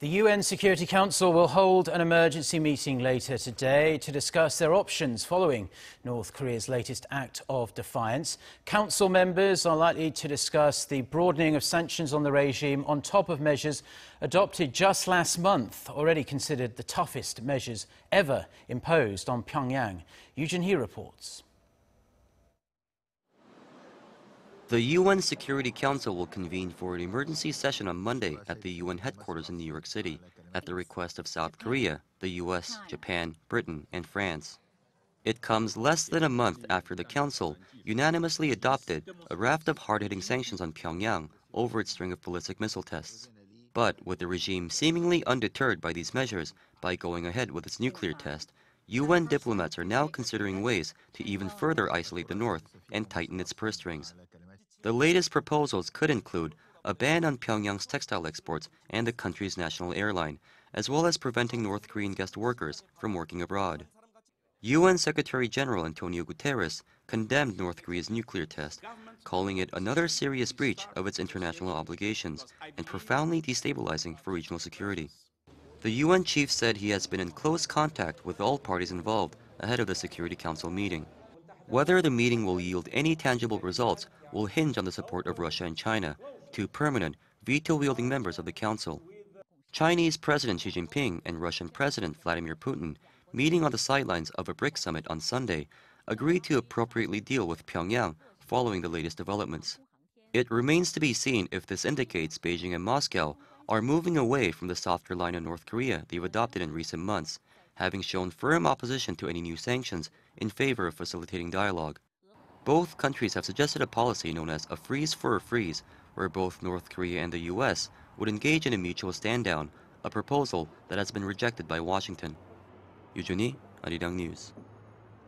The UN Security Council will hold an emergency meeting later today to discuss their options following North Korea's latest act of defiance. Council members are likely to discuss the broadening of sanctions on the regime on top of measures adopted just last month, already considered the toughest measures ever imposed on Pyongyang. Joonhee reports. The UN Security Council will convene for an emergency session on Monday at the UN headquarters in New York City, at the request of South Korea, the US, Japan, Britain, and France. It comes less than a month after the Council unanimously adopted a raft of hard-hitting sanctions on Pyongyang over its string of ballistic missile tests. But with the regime seemingly undeterred by these measures by going ahead with its nuclear test, UN diplomats are now considering ways to even further isolate the North and tighten its purse strings. The latest proposals could include a ban on Pyongyang's textile exports and the country's national airline, as well as preventing North Korean guest workers from working abroad. UN Secretary-General Antonio Guterres condemned North Korea's nuclear test, calling it another serious breach of its international obligations and profoundly destabilizing for regional security. The UN chief said he has been in close contact with all parties involved ahead of the Security Council meeting. Whether the meeting will yield any tangible results will hinge on the support of Russia and China, two permanent, veto-wielding members of the Council. Chinese President Xi Jinping and Russian President Vladimir Putin, meeting on the sidelines of a BRICS summit on Sunday, agreed to appropriately deal with Pyongyang following the latest developments. It remains to be seen if this indicates Beijing and Moscow are moving away from the softer line of North Korea they've adopted in recent months, having shown firm opposition to any new sanctions in favor of facilitating dialogue. Both countries have suggested a policy known as a freeze for a freeze, where both North Korea and the US would engage in a mutual stand-down, a proposal that has been rejected by Washington. Joonhee, Arirang News.